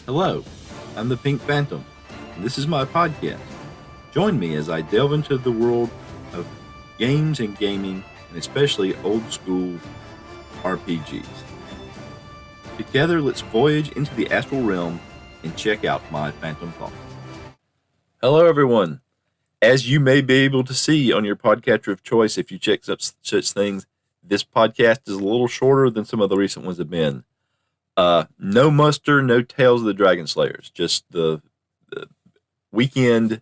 Hello, I'm the Pink Phantom, and this is my podcast. Join me as I delve into the world of games and gaming, and especially old school RPGs. Together, let's voyage into the astral realm and check out my Phantom Thoughts. Hello, everyone. As you may be able to see on your podcatcher of choice, if you check such things, this podcast is a little shorter than some of the recent ones have been. No muster, no Tales of the Dragon Slayers. Just the weekend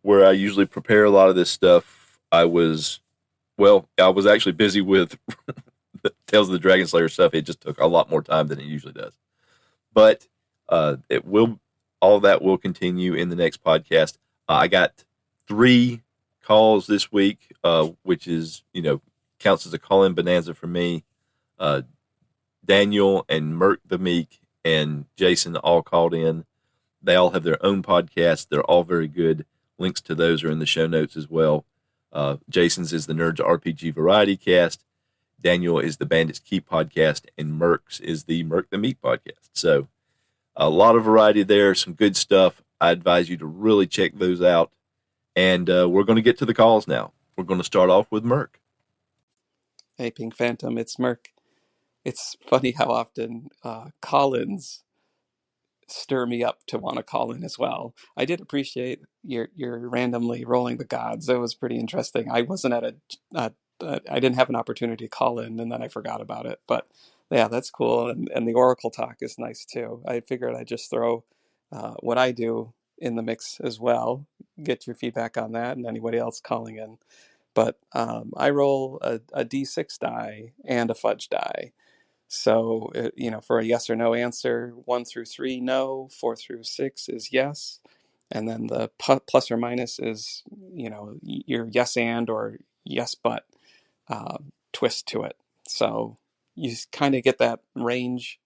where I usually prepare a lot of this stuff. I was actually busy with the Tales of the Dragon Slayer stuff. It just took a lot more time than it usually does. But all that will continue in the next podcast. I got 3 calls this week, which is, counts as a call-in bonanza for me. Daniel and Mirke the Meek and Jason all called in. They all have their own podcasts. They're all very good. Links to those are in the show notes as well. Jason's is the Nerds RPG Variety Cast. Daniel is the Bandits Keep podcast, and Mirke's is the Mirke the Meek podcast. So a lot of variety there, some good stuff. I advise you to really check those out. And we're going to get to the calls now. We're going to start off with Mirke. Hey, Pink Phantom, it's Mirke. It's funny how often call-ins stir me up to want to call in as well. I did appreciate your randomly rolling the gods. That was pretty interesting. I wasn't I didn't have an opportunity to call in, and then I forgot about it. But yeah, that's cool. And the Oracle talk is nice too. I figured I'd just throw what I do in the mix as well. Get your feedback on that, and anybody else calling in. But I roll a D6 die and a fudge die. So, for a yes or no answer, 1 through 3, no, 4 through 6 is yes. And then the plus or minus is, your yes and or yes but twist to it. So you kind of get that range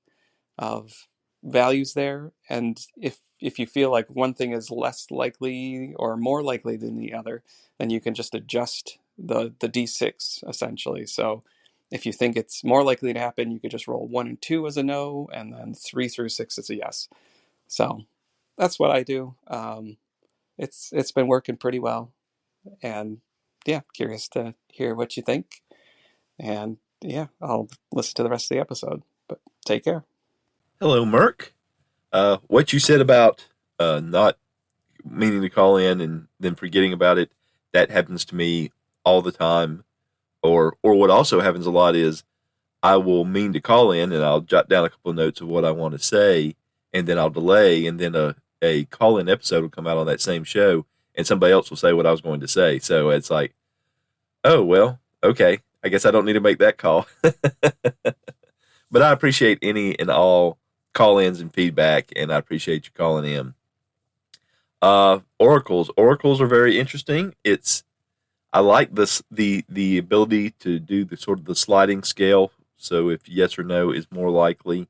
of values there. And if you feel like one thing is less likely or more likely than the other, then you can just adjust the D6 essentially. So if you think it's more likely to happen, you could just roll 1 and 2 as a no, and then 3 through 6 as a yes. So that's what I do. It's been working pretty well, and yeah, curious to hear what you think. And yeah, I'll listen to the rest of the episode. But take care. Hello, Mirke. What you said about not meaning to call in and then forgetting about it, that happens to me all the time. Or what also happens a lot is I will mean to call in and I'll jot down a couple of notes of what I want to say, and then I'll delay, and then a call-in episode will come out on that same show, and somebody else will say what I was going to say. So it's like, oh, well, okay, I guess I don't need to make that call. But I appreciate any and all call-ins and feedback, and I appreciate you calling in. Oracles are very interesting. I like the ability to do the sort of the sliding scale. So if yes or no is more likely,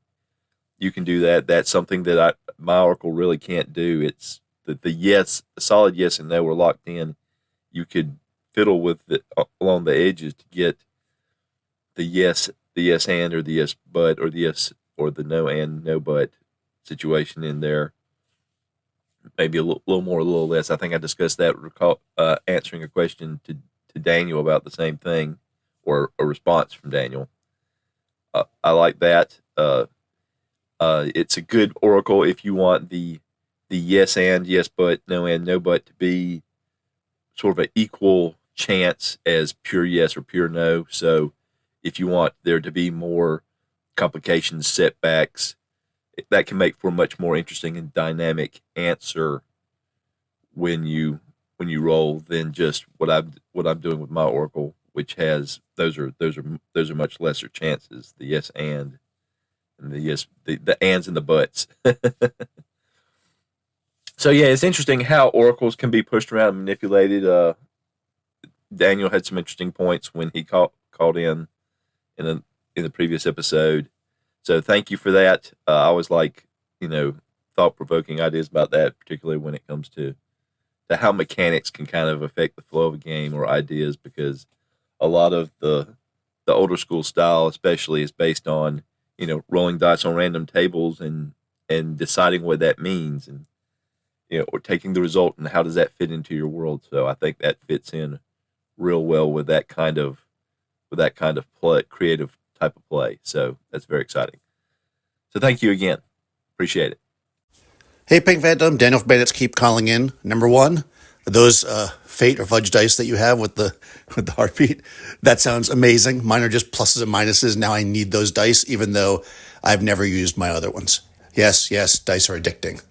you can do that. That's something that my Oracle really can't do. It's the yes, a solid yes and no are locked in. You could fiddle with it along the edges to get the yes and, or the yes but, or the yes or the no and no but situation in there. Maybe a little more, a little less. I think I discussed that answering a question to Daniel about the same thing, or a response from Daniel. I like that. It's a good oracle if you want the yes and, yes but, no and, no but to be sort of an equal chance as pure yes or pure no. So if you want there to be more complications, setbacks, that can make for a much more interesting and dynamic answer when you roll than just what I'm doing with my oracle, which has those are much lesser chances. The yes and the yes, the ands and the buts. So yeah, it's interesting how oracles can be pushed around and manipulated. Daniel had some interesting points when he called in the previous episode. So thank you for that. I always like, thought-provoking ideas about that, particularly when it comes to how mechanics can kind of affect the flow of a game or ideas, because a lot of the older school style especially is based on, rolling dice on random tables and and deciding what that means, and or taking the result and how does that fit into your world. So I think that fits in real well with that kind of play, creative type of play. So that's very exciting. So thank you again. Appreciate it. Hey, Pink Phantom, Daniel from Bandits, keep calling in. Number one, those fate or fudge dice that you have with the heartbeat, that sounds amazing. Mine are just pluses and minuses. Now I need those dice, even though I've never used my other ones. Yes, dice are addicting.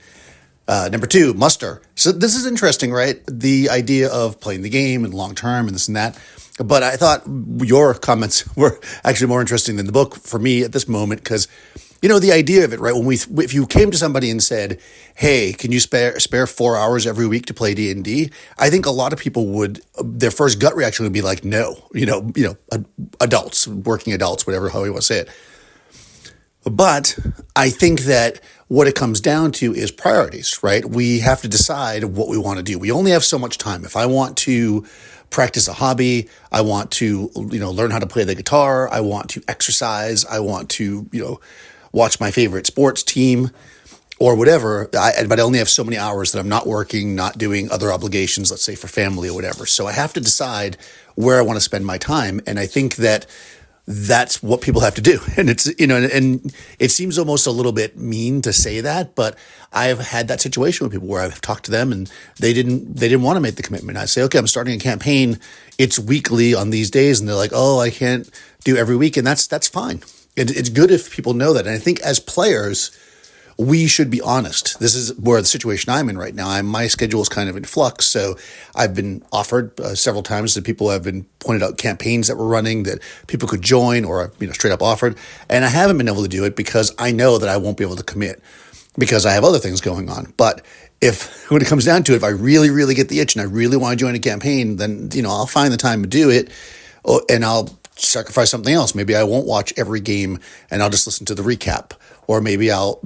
Number two, muster. So this is interesting, right? The idea of playing the game and long term and this and that. But I thought your comments were actually more interesting than the book for me at this moment because, the idea of it, right? If you came to somebody and said, "Hey, can you spare 4 hours every week to play D&D?" I think a lot of people would, their first gut reaction would be like, "No," adults, working adults, whatever, how you want to say it. But I think that what it comes down to is priorities, right? We have to decide what we want to do. We only have so much time. If I want to practice a hobby, I want to, learn how to play the guitar, I want to exercise, I want to, watch my favorite sports team or whatever, but I only have so many hours that I'm not working, not doing other obligations, let's say for family or whatever. So I have to decide where I want to spend my time. And I think that that's what people have to do. And it's, and it seems almost a little bit mean to say that, but I've had that situation with people where I've talked to them and they didn't want to make the commitment. I say, okay, I'm starting a campaign. It's weekly on these days. And they're like, oh, I can't do every week. And that's fine. It's good if people know that. And I think as players, we should be honest. This is where the situation I'm in right now. My schedule is kind of in flux. So I've been offered several times that people have been pointed out campaigns that we're running that people could join or, straight up offered. And I haven't been able to do it because I know that I won't be able to commit because I have other things going on. But when it comes down to it, if I really, really get the itch and I really want to join a campaign, then, I'll find the time to do it and I'll sacrifice something else. Maybe I won't watch every game and I'll just listen to the recap. Or maybe I'll,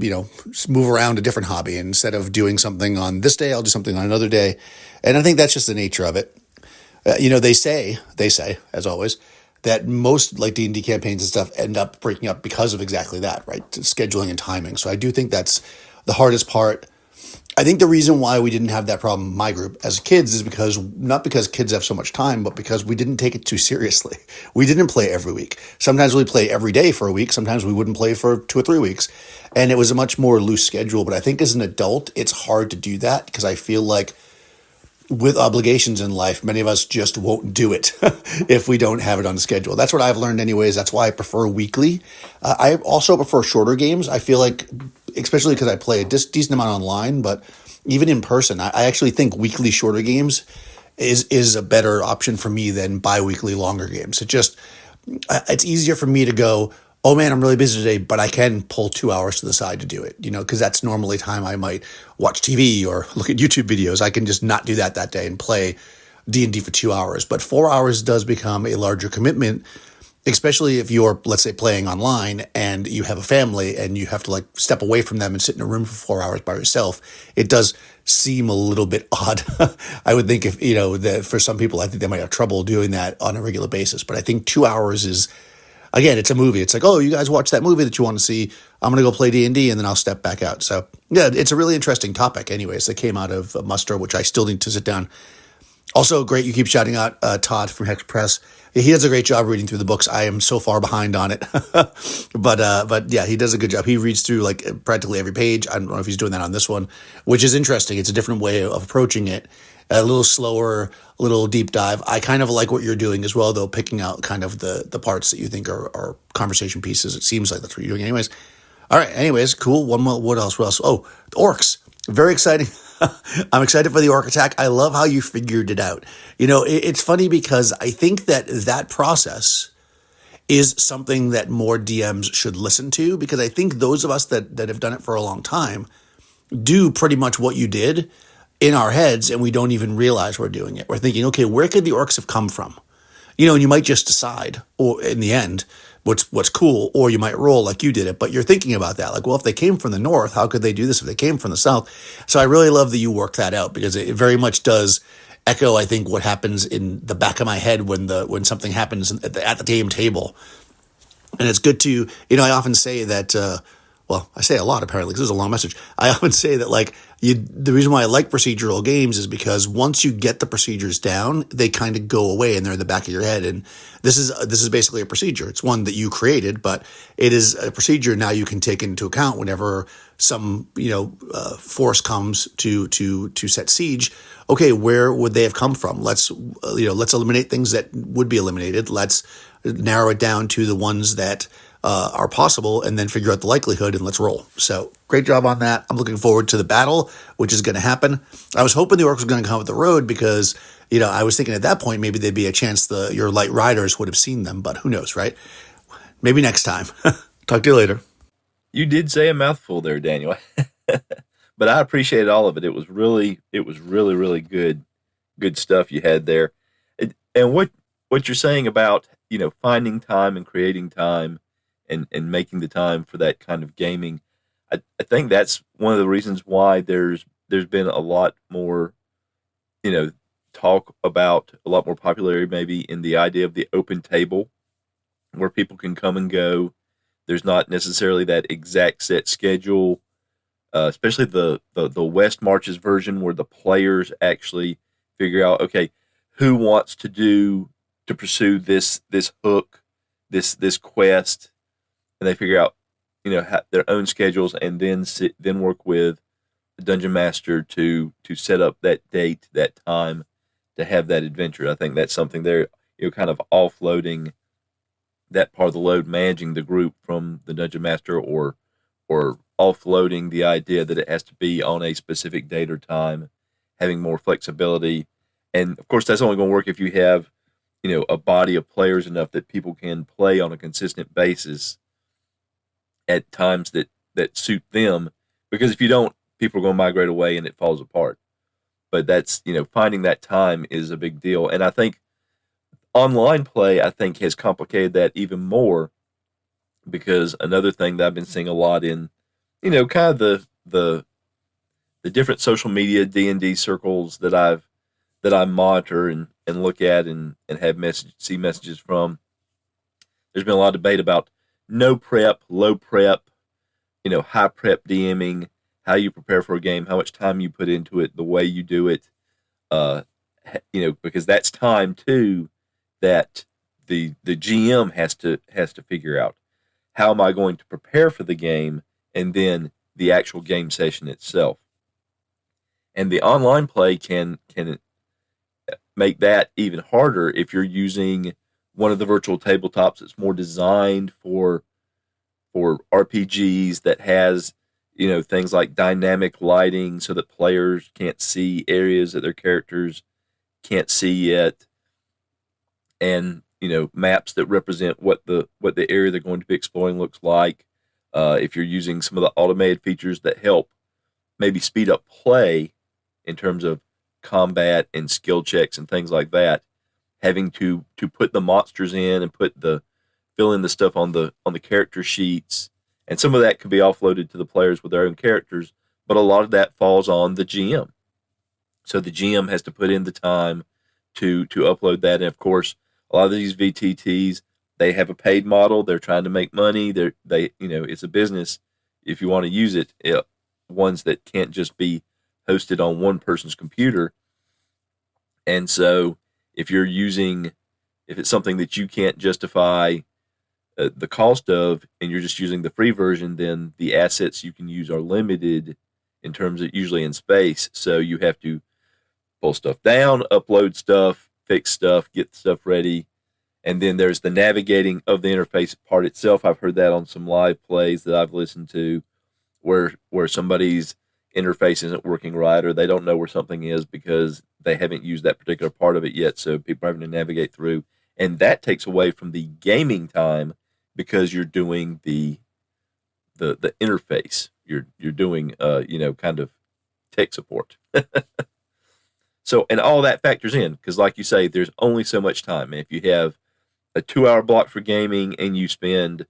move around a different hobby. And instead of doing something on this day, I'll do something on another day. And I think that's just the nature of it. They say, as always, that most like D&D campaigns and stuff end up breaking up because of exactly that, right? Scheduling and timing. So I do think that's the hardest part. I think the reason why we didn't have that problem in my group as kids is not because kids have so much time, but because we didn't take it too seriously. We didn't play every week. Sometimes we play every day for a week. Sometimes we wouldn't play for 2 or 3 weeks. And it was a much more loose schedule. But I think as an adult, it's hard to do that because I feel like with obligations in life, many of us just won't do it if we don't have it on the schedule. That's what I've learned anyways. That's why I prefer weekly. I also prefer shorter games. I feel like, especially because I play a decent amount online, but even in person, I actually think weekly shorter games is a better option for me than bi-weekly longer games. It's easier for me to go, oh man, I'm really busy today, but I can pull 2 hours to the side to do it, because that's normally time I might watch TV or look at YouTube videos. I can just not do that day and play D&D for 2 hours. But 4 hours does become a larger commitment, especially if you're, let's say, playing online and you have a family and you have to step away from them and sit in a room for 4 hours by yourself. It does seem a little bit odd. I would think if, that for some people, I think they might have trouble doing that on a regular basis. But I think 2 hours is, again, it's a movie. It's like, oh, you guys watch that movie that you want to see. I'm going to go play D&D and then I'll step back out. So yeah, it's a really interesting topic anyways that came out of Muster, which I still need to sit down. Also great. You keep shouting out Todd from Hex Press. He does a great job reading through the books. I am so far behind on it, but yeah, he does a good job. He reads through practically every page. I don't know if he's doing that on this one, which is interesting. It's a different way of approaching it. A little slower, a little deep dive. I kind of like what you're doing as well, though, picking out kind of the parts that you think are conversation pieces. It seems like that's what you're doing anyways. All right. Anyways, cool. One more. What else? Oh, the orcs. Very exciting. I'm excited for the orc attack. I love how you figured it out. It's funny because I think that process is something that more DMs should listen to, because I think those of us that have done it for a long time do pretty much what you did in our heads, and we don't even realize we're doing it. We're thinking, okay, where could the orcs have come from? And you might just decide, or in the end, what's cool, or you might roll like you did it, but you're thinking about that. Well, if they came from the north, how could they do this if they came from the south? So I really love that you work that out, because it very much does echo, I think, what happens in the back of my head when something happens at the game table. And it's good to, I often say that well, I say a lot apparently because it's a long message. I often say that like the reason why I like procedural games is because once you get the procedures down, they kind of go away and they're in the back of your head. And this is basically a procedure. It's one that you created, but it is a procedure now you can take into account whenever some force comes to set siege. Okay, where would they have come from? Let's eliminate things that would be eliminated. Let's narrow it down to the ones that are possible, and then figure out the likelihood, and let's roll. So great job on that. I'm looking forward to the battle, which is going to happen. I was hoping the orcs was going to come up the road because, I was thinking at that point maybe there'd be a chance your light riders would have seen them, but who knows, right? Maybe next time. Talk to you later. You did say a mouthful there, Daniel. But I appreciated all of it. It was really, really good stuff you had there. And what you're saying about, finding time and creating time and making the time for that kind of gaming, I think that's one of the reasons why there's been a lot more, talk about, a lot more popularity maybe in the idea of the open table, where people can come and go. There's not necessarily that exact set schedule, especially the West Marches version, where the players actually figure out, okay, who wants to pursue this hook, this quest, and they figure out, their own schedules, and then work with the dungeon master to set up that date, that time, to have that adventure. I think that's something they're kind of offloading that part of the load, managing the group from the dungeon master, or offloading the idea that it has to be on a specific date or time, having more flexibility. And of course, that's only going to work if you have, a body of players enough that people can play on a consistent basis at times that suit them. Because if you don't, people are going to migrate away and it falls apart. But that's, finding that time is a big deal. And I think online play, has complicated that even more, because another thing that I've been seeing a lot in, kind of the different social media D&D circles that I monitor and look at and have see messages from. There's been a lot of debate about no prep, low prep, high prep DMing, how you prepare for a game, how much time you put into it, the way you do it, because that's time too that the GM has to figure out. How am I going to prepare for the game, and then the actual game session itself? And the online play can make that even harder if you're using one of the virtual tabletops that's more designed for RPGs, that has things like dynamic lighting so that players can't see areas that their characters can't see yet, and maps that represent what the area they're going to be exploring looks like. If you're using some of the automated features that help maybe speed up play in terms of combat and skill checks and things like that, having to put the monsters in and fill in the stuff on the character sheets, and some of that can be offloaded to the players with their own characters, but a lot of that falls on the GM. So the GM has to put in the time to upload that. And of course, a lot of these VTTs, they have a paid model. They're trying to make money. It's a business. If you want to use it, ones that can't just be hosted on one person's computer. And so if it's something that you can't justify the cost of, and you're just using the free version, then the assets you can use are limited in terms of usually in space. So you have to pull stuff down, upload stuff, fix stuff, get stuff ready. And then there's the navigating of the interface part itself. I've heard that on some live plays that I've listened to, where somebody's interface isn't working right, or they don't know where something is because they haven't used that particular part of it yet. So people are having to navigate through, and that takes away from the gaming time, because you're doing the interface. You're doing kind of tech support. So, and all that factors in, because like you say, there's only so much time. And if you have a 2-hour block for gaming and you spend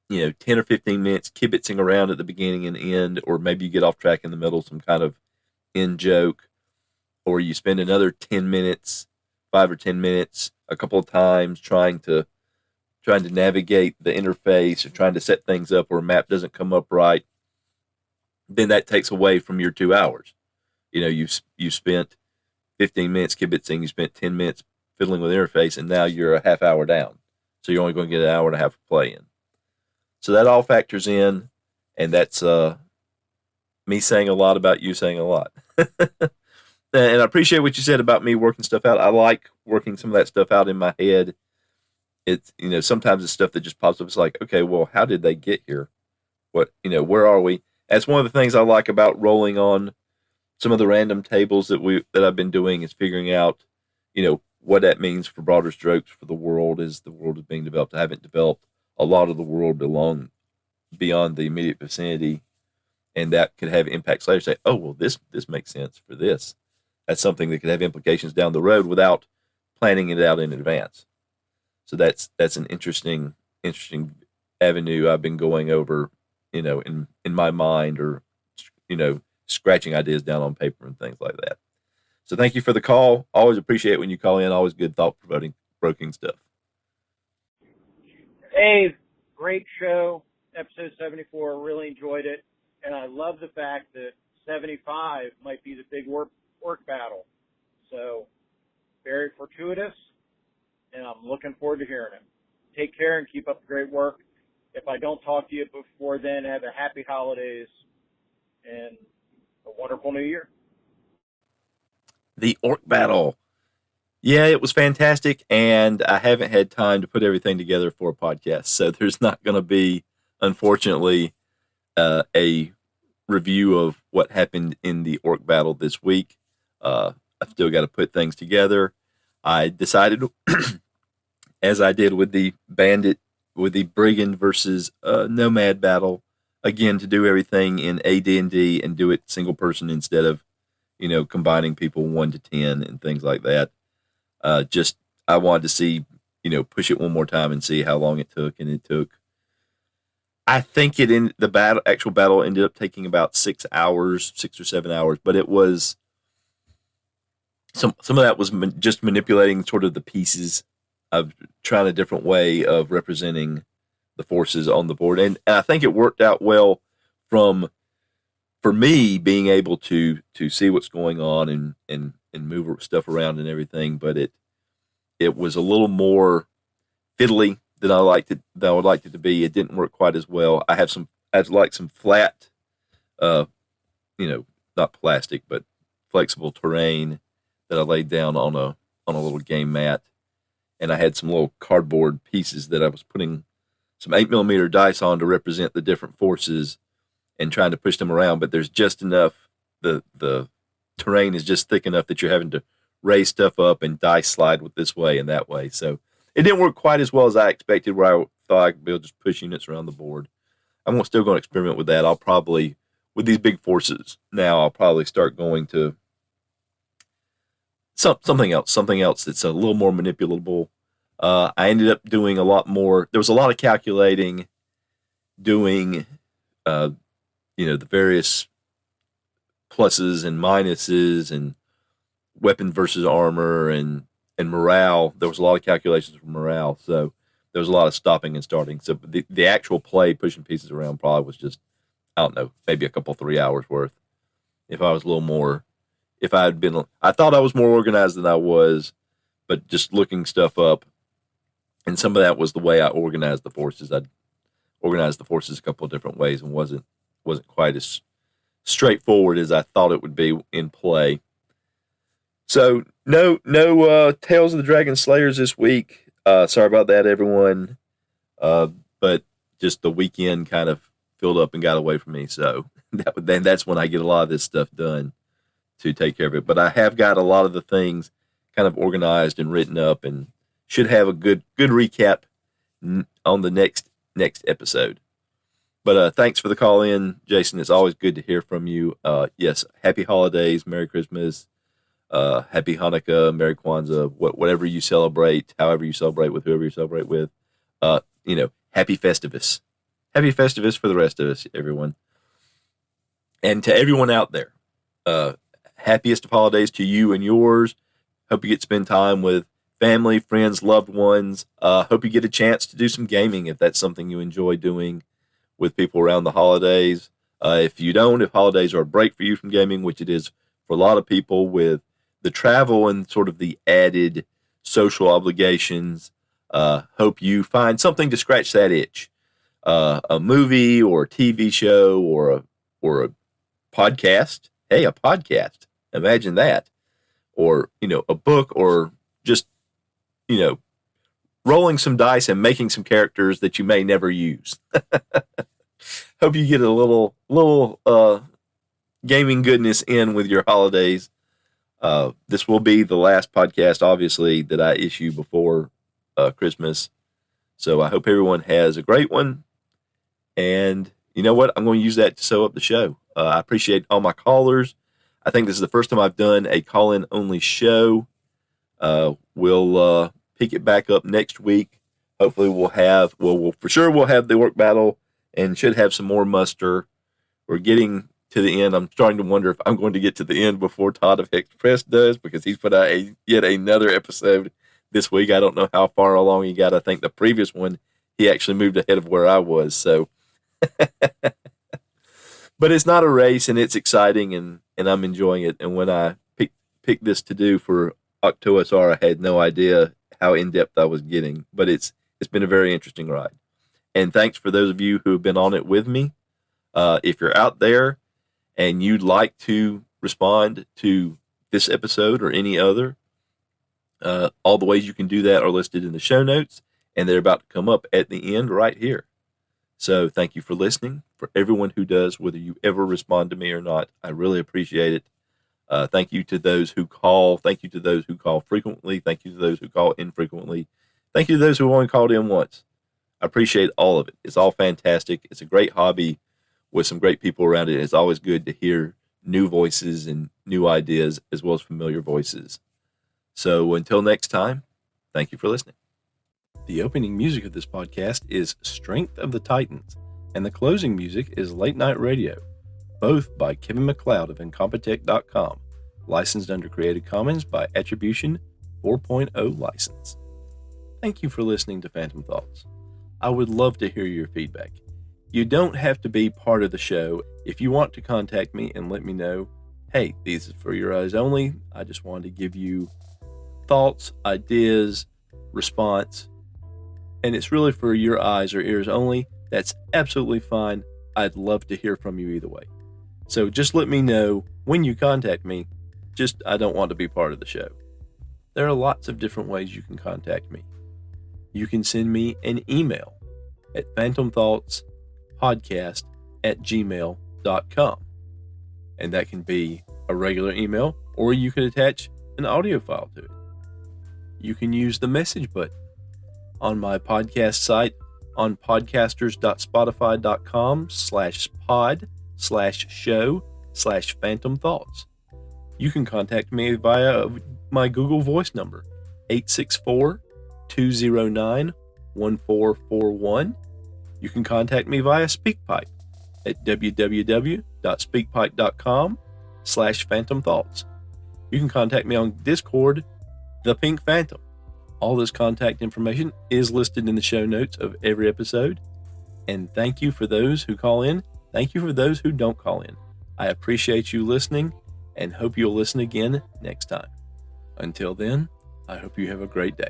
10 or 15 minutes kibitzing around at the beginning and end, or maybe you get off track in the middle, some kind of in joke, or you spend another 10 minutes, 5 or 10 minutes, a couple of times trying to trying to navigate the interface or trying to set things up where a map doesn't come up right, then that takes away from your 2 hours. You spent 15 minutes kibitzing, you spent 10 minutes fiddling with the interface, and now you're a half hour down. So you're only going to get an hour and a half of play in. So that all factors in, and that's me saying a lot about you saying a lot. And I appreciate what you said about me working stuff out. I like working some of that stuff out in my head. It's, sometimes it's stuff that just pops up. It's like, okay, well, how did they get here? Where are we? That's one of the things I like about rolling on some of the random tables that I've been doing, is figuring out, what that means for broader strokes for the world as the world is being developed. I haven't developed a lot of the world beyond the immediate vicinity, and that could have impacts later. Say, oh, well, this makes sense for this. That's something that could have implications down the road without planning it out in advance. So that's an interesting avenue I've been going over, in my mind, or scratching ideas down on paper and things like that. So thank you for the call. Always appreciate when you call in. Always good thought-provoking stuff. Hey, great show, episode 74. Really enjoyed it, and I love the fact that 75 might be the big work battle. So very fortuitous, and I'm looking forward to hearing it. Take care and keep up the great work. If I don't talk to you before then, have a happy holidays and a wonderful new year. The Orc Battle. Yeah, it was fantastic, and I haven't had time to put everything together for a podcast, so there's not going to be, unfortunately, a review of what happened in the Orc Battle this week. I've still got to put things together. I decided, as I did with the Brigand versus Nomad battle, again, to do everything in AD&D and do it single person instead of, combining people 1 to 10 and things like that. I wanted to see, push it one more time and see how long it took, and it took. I think actual battle ended up taking about 6 or 7 hours, but it was some of that was just manipulating sort of the pieces of trying a different way of representing the forces on the board, and I think it worked out well for me being able to see what's going on and move stuff around and everything, but it was a little more fiddly than I would like it to be. It didn't work quite as well. I have some flat, not plastic, but flexible terrain that I laid down on a little game mat, and I had some little cardboard pieces that I was putting some 8mm dice on to represent the different forces and trying to push them around, but there's just enough, the terrain is just thick enough that you're having to raise stuff up and dice slide with this way and that way. So it didn't work quite as well as I expected, where I thought I could be able to just push units around the board. I'm still going to experiment with that. I'll probably, with these big forces now, I'll probably start going to something else that's a little more manipulable. I ended up doing a lot more. There was a lot of calculating, doing, the various pluses and minuses and weapon versus armor and morale. There was a lot of calculations for morale, so there was a lot of stopping and starting. So the actual play, pushing pieces around, probably was just, I don't know, maybe a couple 3 hours worth. If I was a little more, I thought I was more organized than I was, but just looking stuff up, and some of that was the way I organized the forces. I'd organized the forces a couple of different ways and wasn't quite as straightforward as I thought it would be in play. So no Tales of the Dragon Slayers this week. Sorry about that, everyone. But just the weekend kind of filled up and got away from me. So that's when I get a lot of this stuff done to take care of it. But I have got a lot of the things kind of organized and written up, and should have a good recap on the next episode. But thanks for the call in, Jason. It's always good to hear from you. Yes, happy holidays, Merry Christmas, Happy Hanukkah, Merry Kwanzaa, whatever you celebrate, however you celebrate with whoever you celebrate with. Happy Festivus. Happy Festivus for the rest of us, everyone. And to everyone out there, happiest of holidays to you and yours. Hope you get to spend time with family, friends, loved ones. Hope you get a chance to do some gaming if that's something you enjoy doing with people around the holidays. If you don't, if holidays are a break for you from gaming, which it is for a lot of people with the travel and sort of the added social obligations, hope you find something to scratch that itch. A movie or a TV show or a podcast. Hey, a podcast. Imagine that. Or, a book, or just, rolling some dice and making some characters that you may never use. Hope you get a little gaming goodness in with your holidays. This will be the last podcast, obviously, that I issue before Christmas. So I hope everyone has a great one. And you know what? I'm going to use that to sew up the show. I appreciate all my callers. I think this is the first time I've done a call-in only show. We'll pick it back up next week. Hopefully we'll have the work battle and should have some more muster. We're getting to the end. I'm starting to wonder if I'm going to get to the end before Todd of Express does, because he's put out yet another episode this week. I don't know how far along he got. I think the previous one, he actually moved ahead of where I was. So, but it's not a race, and it's exciting, and I'm enjoying it. And when I picked this to do for October, I had no idea how in-depth I was getting, but it's been a very interesting ride. And thanks for those of you who have been on it with me. If you're out there and you'd like to respond to this episode or any other, all the ways you can do that are listed in the show notes, and they're about to come up at the end right here. So thank you for listening. For everyone who does, whether you ever respond to me or not, I really appreciate it. Thank you to those who call. Thank you to those who call frequently. Thank you to those who call infrequently. Thank you to those who only called in once. I appreciate all of it. It's all fantastic. It's a great hobby with some great people around it. It's always good to hear new voices and new ideas as well as familiar voices. So until next time, thank you for listening. The opening music of this podcast is Strength of the Titans, and the closing music is Late Night Radio, both by Kevin MacLeod of Incompetech.com, licensed under Creative Commons by Attribution 4.0 license. Thank you for listening to Phantom Thoughts. I would love to hear your feedback. You don't have to be part of the show. If you want to contact me and let me know, hey, these are for your eyes only. I just wanted to give you thoughts, ideas, response, and it's really for your eyes or ears only. That's absolutely fine. I'd love to hear from you either way. So just let me know when you contact me. I don't want to be part of the show. There are lots of different ways you can contact me. You can send me an email at phantomthoughtspodcast@gmail.com. And that can be a regular email, or you can attach an audio file to it. You can use the message button on my podcast site on podcasters.spotify.com/pod/show/phantom thoughts. You can contact me via my Google Voice number, 864-209-1441. You can contact me via SpeakPipe at www.speakpipe.com/phantom thoughts. You can contact me on Discord, The Pink Phantom. All this contact information is listed in the show notes of every episode. And thank you for those who call in. Thank you for those who don't call in. I appreciate you listening and hope you'll listen again next time. Until then, I hope you have a great day.